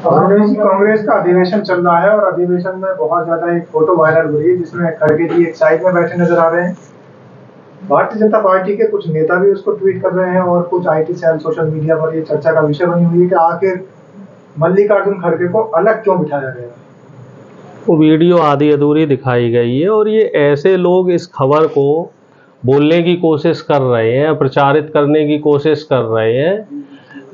कांग्रेस का अधिवेशन चल रहा है और अधिवेशन में बहुत ज्यादा एक फोटो वायरल हो रही है जिसमें खड़गे जी एक साइड में बैठे नजर आ रहे हैं। भारतीय जनता पार्टी के कुछ नेता भी उसको ट्वीट कर रहे हैं और कुछ आईटी सेल सोशल मीडिया पर ये चर्चा का विषय बनी हुई है कि आखिर मल्लिकार्जुन खड़गे को अलग क्यों बिठाया गया। वो वीडियो आधी अधूरी दिखाई गई है और ये ऐसे लोग इस खबर को बोलने की कोशिश कर रहे हैं, प्रचारित करने की कोशिश कर रहे हैं,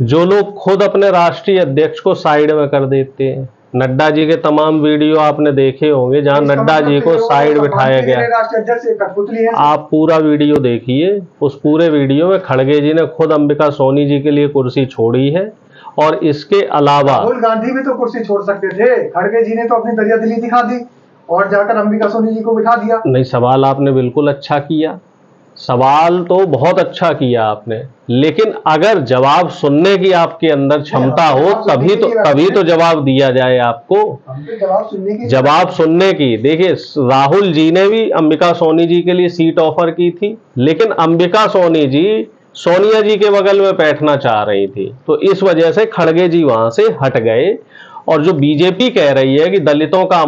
जो लोग खुद अपने राष्ट्रीय अध्यक्ष को साइड में कर देते हैं। नड्डा जी के तमाम वीडियो आपने देखे होंगे जहां नड्डा जी को साइड बिठाया गया। आप पूरा वीडियो देखिए, उस पूरे वीडियो में खड़गे जी ने खुद अंबिका सोनी जी के लिए कुर्सी छोड़ी है। और इसके अलावा राहुल गांधी भी तो कुर्सी छोड़ सकते थे, खड़गे जी ने तो अपनी दरियादिली दिखा दी और जाकर अंबिका सोनी जी को बिठा दिया। नहीं, सवाल आपने बिल्कुल अच्छा किया, सवाल तो बहुत अच्छा किया आपने, लेकिन अगर जवाब सुनने की आपके अंदर क्षमता हो तभी तो जवाब दिया जाए आपको। जवाब सुनने की देखिए, राहुल जी ने भी अंबिका सोनी जी के लिए सीट ऑफर की थी, लेकिन अंबिका सोनी जी सोनिया जी के बगल में बैठना चाह रही थी, तो इस वजह से खड़गे जी वहां से हट गए। और जो बीजेपी कह रही है कि दलितों का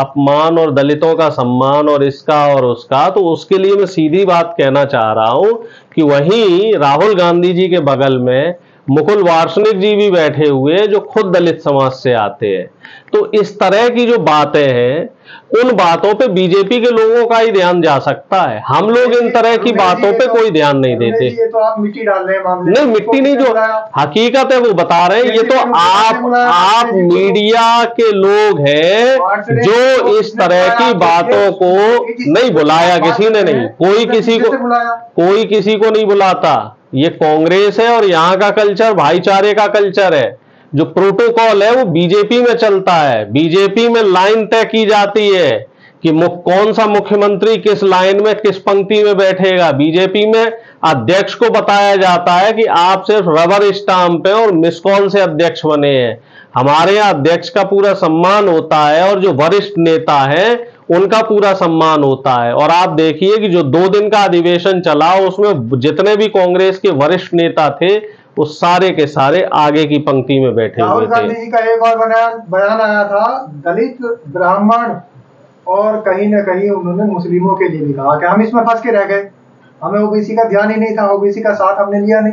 अपमान और दलितों का सम्मान और इसका और उसका, तो उसके लिए मैं सीधी बात कहना चाह रहा हूं कि वहीं राहुल गांधी जी के बगल में मुकुल वासनिक जी भी बैठे हुए जो खुद दलित समाज से आते हैं। तो इस तरह की जो बातें हैं, उन बातों पे बीजेपी के लोगों का ही ध्यान जा सकता है। हम लोग इन तरह की बातों पे कोई ध्यान नहीं देते। ये तो आप मिट्टी डाल रहे हैं मामले। नहीं, मिट्टी नहीं, जो हकीकत है वो बता रहे हैं। ये तो आप मीडिया के लोग हैं जो इस तरह की बातों को नहीं बुलाया, किसी ने नहीं, कोई किसी को नहीं बुलाता। ये कांग्रेस है और यहाँ का कल्चर भाईचारे का कल्चर है। जो प्रोटोकॉल है वो बीजेपी में चलता है। बीजेपी में लाइन तय की जाती है कि कौन सा मुख्यमंत्री किस लाइन में किस पंक्ति में बैठेगा। बीजेपी में अध्यक्ष को बताया जाता है कि आप सिर्फ रबर स्टाम्प पे और मिस कॉल से अध्यक्ष बने हैं। हमारे यहाँ अध्यक्ष का पूरा सम्मान होता है और जो वरिष्ठ नेता है उनका पूरा सम्मान होता है। और आप देखिए कि जो 2 दिन का अधिवेशन चला उसमें जितने भी कांग्रेस के वरिष्ठ नेता थे वो सारे के सारे आगे की पंक्ति में बैठे हुए थे। राहुल गांधी जी का एक और बयान आया था, दलित ब्राह्मण और कहीं ना कहीं उन्होंने मुस्लिमों के लिए भी कहा कि हम इसमें फंस के रह गए, हमें ओबीसी का ध्यान ही नहीं था, ओबीसी का साथ हमने लिया नहीं।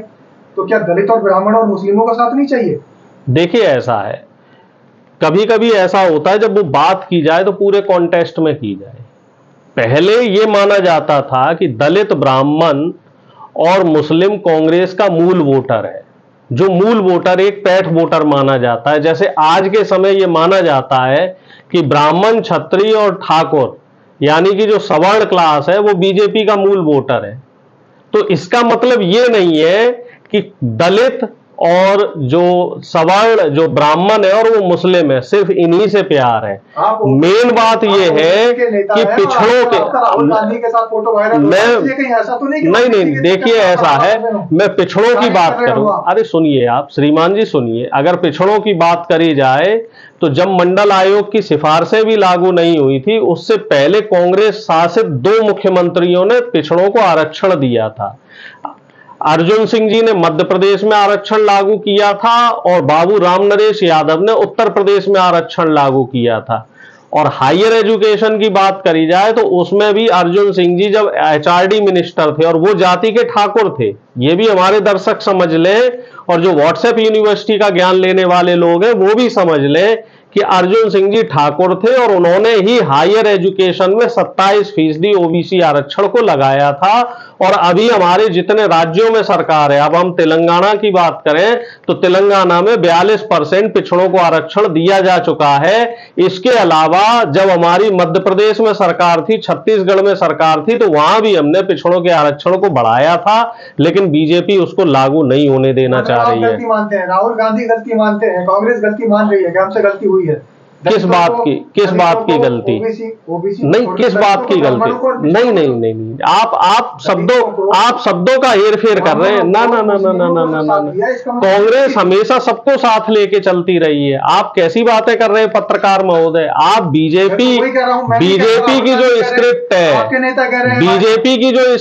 तो क्या दलित और ब्राह्मण और मुस्लिमों का साथ नहीं चाहिए? देखिए, ऐसा है, कभी कभी ऐसा होता है जब वो बात की जाए तो पूरे कॉन्टेक्स्ट में की जाए। पहले ये माना जाता था कि दलित ब्राह्मण और मुस्लिम कांग्रेस का मूल वोटर है। जो मूल वोटर एक पैठ वोटर माना जाता है। जैसे आज के समय ये माना जाता है कि ब्राह्मण, क्षत्रिय और ठाकुर यानी कि जो सवर्ण क्लास है वो बीजेपी का मूल वोटर है। तो इसका मतलब ये नहीं है कि दलित और जो सवर्ण, जो ब्राह्मण है और वो मुस्लिम है, सिर्फ इन्हीं से प्यार है। मेन बात ये है कि पिछड़ों के नहीं, देखिए ऐसा है, मैं पिछड़ों की बात करूं। अरे सुनिए आप, श्रीमान जी सुनिए, अगर पिछड़ों की बात करी जाए तो जब मंडल आयोग की सिफारिशें भी लागू नहीं हुई थी, उससे पहले कांग्रेस शासित 2 मुख्यमंत्रियों ने पिछड़ों को आरक्षण दिया था। अर्जुन सिंह जी ने मध्य प्रदेश में आरक्षण लागू किया था और बाबू राम नरेश यादव ने उत्तर प्रदेश में आरक्षण लागू किया था। और हायर एजुकेशन की बात करी जाए तो उसमें भी अर्जुन सिंह जी जब एचआरडी मिनिस्टर थे और वो जाति के ठाकुर थे, ये भी हमारे दर्शक समझ लें, और जो व्हाट्सएप यूनिवर्सिटी का ज्ञान लेने वाले लोग हैं वो भी समझ लें कि अर्जुन सिंह जी ठाकुर थे और उन्होंने ही हायर एजुकेशन में 27% ओबीसी आरक्षण को लगाया था। और अभी हमारे जितने राज्यों में सरकार है, अब हम तेलंगाना की बात करें तो तेलंगाना में 42% पिछड़ों को आरक्षण दिया जा चुका है। इसके अलावा जब हमारी मध्य प्रदेश में सरकार थी, छत्तीसगढ़ में सरकार थी, तो वहां भी हमने पिछड़ों के आरक्षण को बढ़ाया था, लेकिन बीजेपी उसको लागू नहीं होने देना चाह रही है। राहुल गांधी गलती मानते हैं, कांग्रेस गलती मान रही है कि हमसे गलती हुई है। किस बात की गलती? नहीं, किस बात की गलती? नहीं नहीं नहीं नहीं, आप शब्दों का हेरफेर कर रहे हैं। ना ना ना ना ना ना ना ना ना, कांग्रेस हमेशा सबको साथ लेके चलती रही है। आप कैसी बातें कर रहे हैं पत्रकार महोदय? आप बीजेपी की जो स्क्रिप्ट है, बीजेपी की जो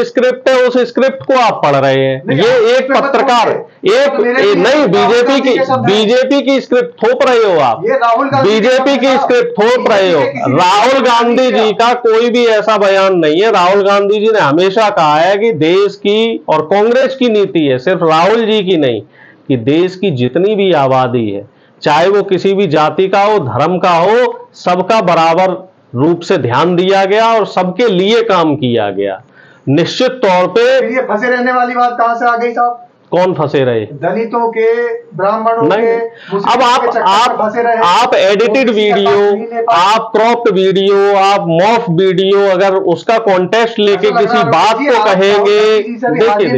स्क्रिप्ट है, उस स्क्रिप्ट को आप पढ़ रहे हैं। ये एक पत्रकार नहीं, बीजेपी की स्क्रिप्ट थोप रहे हो आप, बीजेपी की स्क्रिप्ट थोप रहे हो। राहुल गांधी जी का कोई भी ऐसा बयान नहीं है। राहुल गांधी जी ने हमेशा कहा है कि देश की और कांग्रेस की नीति है, सिर्फ राहुल जी की नहीं, कि देश की जितनी भी आबादी है, चाहे वो किसी भी जाति का हो, धर्म का हो, सबका बराबर रूप से ध्यान दिया गया और सबके लिए काम किया गया। निश्चित तौर पे ये फंसे रहने वाली बात कहां से आ गई साहब? कौन फंसे रहे? दलितों के, ब्राह्मणों के, अब आप एडिटेड वीडियो, आप क्रॉप्ड वीडियो, आप मॉफ वीडियो, अगर उसका कॉन्टेक्स्ट लेके किसी बात को कहेंगे, देखिए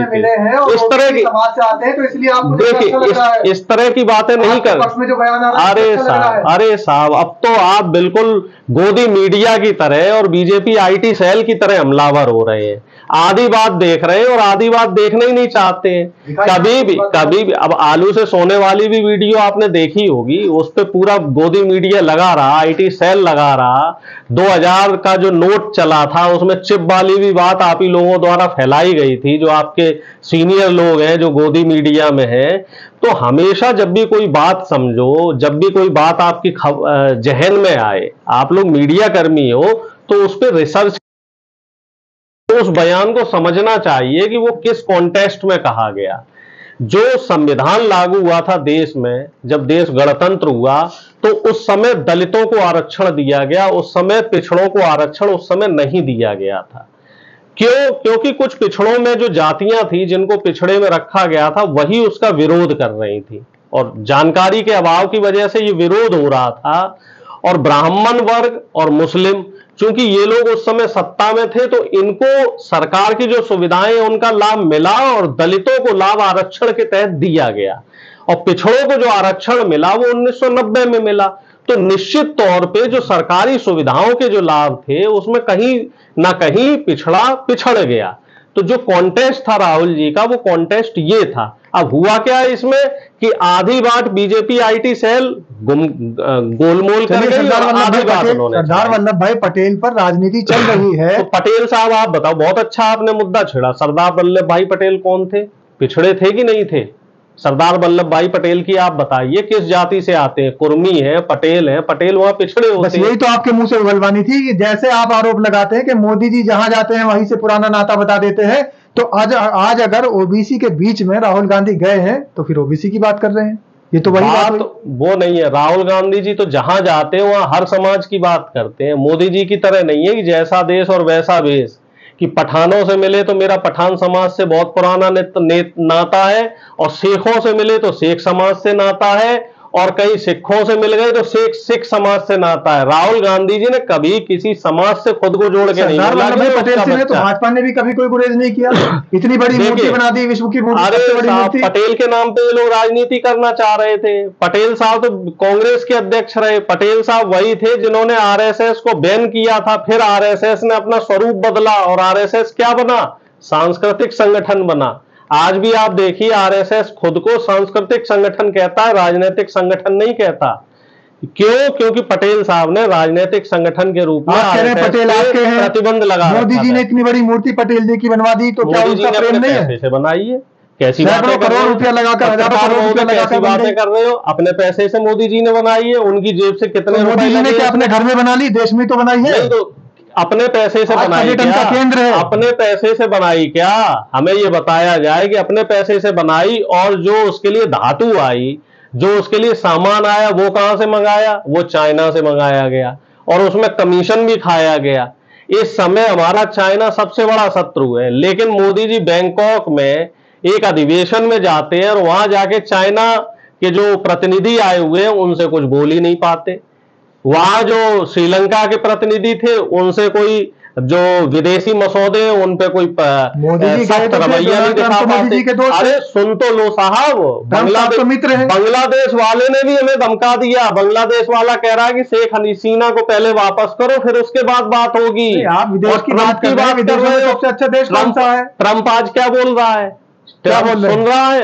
इस तरह की इस तरह की बातें नहीं कर। अरे साहब, अब तो आप बिल्कुल गोदी मीडिया की तरह और बीजेपी आईटी सेल की तरह हमलावर हो रहे हैं। आधी बात देख रहे हैं और आधी बात देखना ही नहीं चाहते हैं। कभी भी अब आलू से सोने वाली भी वीडियो आपने देखी होगी, उस पे पूरा गोदी मीडिया लगा रहा, आईटी सेल लगा रहा। 2000 का जो नोट चला था उसमें चिप वाली भी बात आप ही लोगों द्वारा फैलाई गई थी, जो आपके सीनियर लोग हैं जो गोदी मीडिया में हैं। तो हमेशा जब भी कोई बात समझो, जब भी कोई बात आपकी जहन में आए, आप लोग मीडिया कर्मी हो तो उस पर रिसर्च, तो उस बयान को समझना चाहिए कि वो किस कॉन्टेक्स्ट में कहा गया। जो संविधान लागू हुआ था देश में, जब देश गणतंत्र हुआ, तो उस समय दलितों को आरक्षण दिया गया, उस समय पिछड़ों को आरक्षण उस समय नहीं दिया गया था। क्यों? क्योंकि कुछ पिछड़ों में जो जातियां थी जिनको पिछड़े में रखा गया था, वही उसका विरोध कर रही थी और जानकारी के अभाव की वजह से ये विरोध हो रहा था। और ब्राह्मण वर्ग और मुस्लिम, चूंकि ये लोग उस समय सत्ता में थे, तो इनको सरकार की जो सुविधाएं उनका लाभ मिला और दलितों को लाभ आरक्षण के तहत दिया गया, और पिछड़ों को जो आरक्षण मिला वो 1990 में मिला। तो निश्चित तौर पे जो सरकारी सुविधाओं के जो लाभ थे उसमें कहीं ना कहीं पिछड़ा पिछड़ गया। तो जो कॉन्टेस्ट था राहुल जी का, वो कॉन्टेस्ट ये था। अब हुआ क्या है इसमें कि आधी बात बीजेपी आईटी सेल गोलमोल कर गई और आधी बात उन्होंने। सरदार वल्लभ भाई पटेल पर राजनीति चल रही है। तो पटेल साहब आप बताओ, बहुत अच्छा आपने मुद्दा छेड़ा। सरदार वल्लभ भाई पटेल कौन थे? पिछड़े थे कि नहीं थे? सरदार वल्लभ भाई पटेल की आप बताइए किस जाति से आते हैं? कुर्मी है, पटेल है, पटेल वहां पिछड़े होते हैं। यही तो आपके मुंह से उगलवानी थी कि जैसे आप आरोप लगाते हैं कि मोदी जी जहां जाते हैं वहीं से पुराना नाता बता देते हैं, तो आज अगर ओबीसी के बीच में राहुल गांधी गए हैं तो फिर ओबीसी की बात कर रहे हैं। ये तो वही बात वो नहीं है। राहुल गांधी जी तो जहां जाते हैं वहां हर समाज की बात करते हैं। मोदी जी की तरह नहीं है कि जैसा देश और वैसा भेष, कि पठानों से मिले तो मेरा पठान समाज से बहुत पुराना नाता है, और सिखों से मिले तो सिख समाज से नाता है, और कई सिखों से मिल गए तो सिख समाज से नाता है। राहुल गांधी जी ने कभी किसी समाज से खुद को जोड़ के नहीं बोला। पटेल से तो भाजपा ने भी कभी कोई गुरेज नहीं किया। इतनी बड़ी मूर्ति बना दी, विश्व की मूर्ति। पटेल के नाम पे ये लोग राजनीति करना चाह रहे थे। पटेल साहब तो कांग्रेस के अध्यक्ष रहे। पटेल साहब वही थे जिन्होंने आरएसएस को बैन किया था, फिर आरएसएस ने अपना स्वरूप बदला और आरएसएस क्या बना? सांस्कृतिक संगठन बना। आज भी आप देखिए, आरएसएस खुद को सांस्कृतिक संगठन कहता है, राजनीतिक संगठन नहीं कहता। क्यों? क्योंकि पटेल साहब ने राजनीतिक संगठन के रूप में पटेल आपके हैं प्रतिबंध लगा। मोदी जी ने इतनी बड़ी मूर्ति पटेल जी की बनवा दी, तो क्या उनका प्रेम नहीं है? पैसे बनाई है, कैसी करोड़ रुपया लगाकर, हजारों करोड़ रुपया लगाकर बातें कर रहे हो? अपने पैसे से मोदी जी ने बनाई है, उनकी जेब से कितने मोदी जी ने क्या अपने घर में बना ली? देश में तो बनाई है। अपने पैसे से बनाई क्या? केंद्र है। अपने पैसे से बनाई क्या? हमें यह बताया जाए कि अपने पैसे से बनाई, और जो उसके लिए धातु आई, जो उसके लिए सामान आया, वो कहां से मंगाया? वो चाइना से मंगाया गया, और उसमें कमीशन भी खाया गया। इस समय हमारा चाइना सबसे बड़ा शत्रु है, लेकिन मोदी जी बैंकॉक में एक अधिवेशन में जाते हैं और वहां जाके चाइना के जो प्रतिनिधि आए हुए हैं उनसे कुछ बोल ही नहीं पाते। वहां जो श्रीलंका के प्रतिनिधि थे उनसे कोई जो विदेशी मसौदे हैं उन पे कोई सख्त रवैया नहीं दिखा पाते। अरे सुन तो लो साहब, बांग्लादेश वाले ने भी हमें धमका दिया। बांग्लादेश वाला कह रहा है कि शेख हसीना को पहले वापस करो, फिर उसके बाद बात होगी। आप विदेश की बात कर रहे हो, सबसे अच्छा देश कौन सा है? ट्रंप आज क्या बोल रहा है?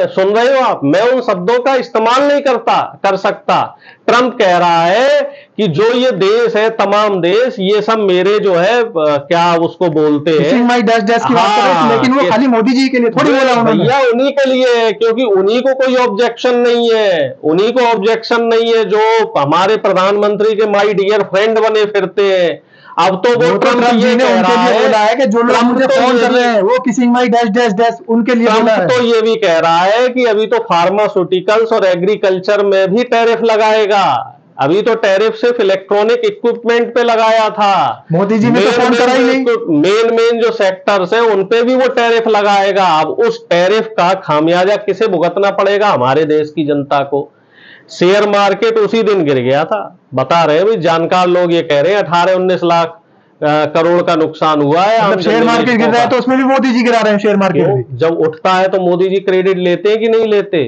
सुन रहे हो आप? मैं उन शब्दों का इस्तेमाल नहीं कर सकता। ट्रंप कह रहा है कि जो ये देश है, तमाम देश, ये सब मेरे जो है क्या उसको बोलते हैं, लेकिन वो खाली मोदी जी के लिए थोड़ी बोला उन्होंने। भैया उन्हीं के लिए है, क्योंकि उन्हीं को कोई ऑब्जेक्शन नहीं है। उन्हीं को ऑब्जेक्शन नहीं है जो हमारे प्रधानमंत्री के माई डियर फ्रेंड बने फिरते हैं। अब तो वो ट्रंप ये कह रहा है कि जो लोग मुझे फोन कर रहे हैं वो किसिंग माई डैश डैश डैश उनके लिए बोला है। तो ये भी कह रहा है कि अभी तो फार्मास्यूटिकल्स और एग्रीकल्चर में भी टैरिफ लगाएगा। अभी तो टैरिफ सिर्फ इलेक्ट्रॉनिक इक्विपमेंट पे लगाया था। मोदी जी ने तो फोन करा ही नहीं। मेन जो सेक्टर्स हैं उन पे भी वो टैरिफ लगाएगा। अब उस टैरिफ का खामियाजा किसे भुगतना पड़ेगा? हमारे देश की जनता को। शेयर मार्केट उसी दिन गिर गया था। बता रहे हैं जानकार लोग, ये कह रहे हैं 18-19 लाख करोड़ का नुकसान हुआ है। शेयर मार्केट गिर रहा है तो उसमें भी मोदी जी गिरा रहे हैं शेयर मार्केट। जब उठता है तो मोदी जी क्रेडिट लेते हैं कि नहीं लेते?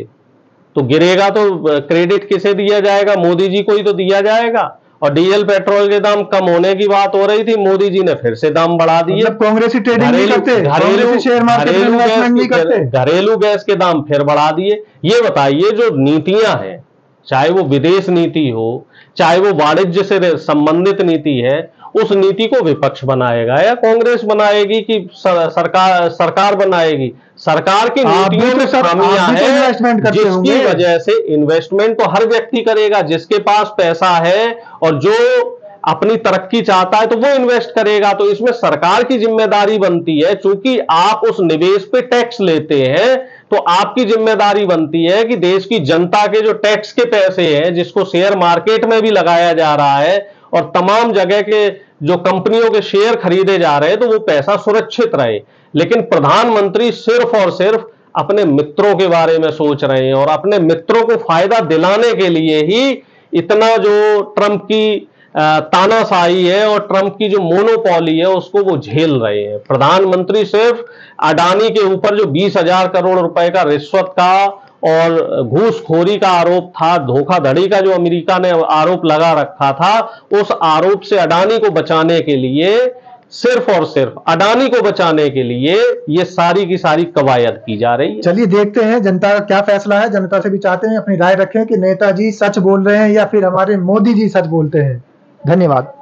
तो गिरेगा तो क्रेडिट किसे दिया जाएगा? मोदी जी को ही तो दिया जाएगा। और डीजल पेट्रोल के दाम कम होने की बात हो रही थी, मोदी जी ने फिर से दाम बढ़ा दिए। कांग्रेसी ट्रेडिंग नहीं करते, घरेलू गैस के दाम फिर बढ़ा दिए। ये बताइए, जो नीतियां हैं, चाहे वो विदेश नीति हो, चाहे वो वाणिज्य से संबंधित नीति है, उस नीति को विपक्ष बनाएगा या कांग्रेस बनाएगी कि सरकार बनाएगी? सरकार की नीतियों में खामियां हैं, जिसकी वजह से इन्वेस्टमेंट तो हर व्यक्ति करेगा जिसके पास पैसा है, और जो अपनी तरक्की चाहता है तो वो इन्वेस्ट करेगा। तो इसमें सरकार की जिम्मेदारी बनती है, चूंकि आप उस निवेश पे टैक्स लेते हैं तो आपकी जिम्मेदारी बनती है कि देश की जनता के जो टैक्स के पैसे हैं, जिसको शेयर मार्केट में भी लगाया जा रहा है और तमाम जगह के जो कंपनियों के शेयर खरीदे जा रहे हैं, तो वो पैसा सुरक्षित रहे। लेकिन प्रधानमंत्री सिर्फ और सिर्फ अपने मित्रों के बारे में सोच रहे हैं और अपने मित्रों को फायदा दिलाने के लिए ही इतना जो ट्रंप की तानाशाही है और ट्रंप की जो मोनोपॉली है उसको वो झेल रहे हैं। प्रधानमंत्री सिर्फ अडानी के ऊपर जो 20,000 करोड़ रुपए का रिश्वत का और घूसखोरी का आरोप था, धोखाधड़ी का जो अमेरिका ने आरोप लगा रखा था, उस आरोप से अडानी को बचाने के लिए, सिर्फ और सिर्फ अडानी को बचाने के लिए ये सारी की सारी कवायद की जा रही है। चलिए देखते हैं जनता का क्या फैसला है। जनता से भी चाहते हैं अपनी राय रखें कि नेताजी सच बोल रहे हैं या फिर हमारे मोदी जी सच बोलते हैं। धन्यवाद।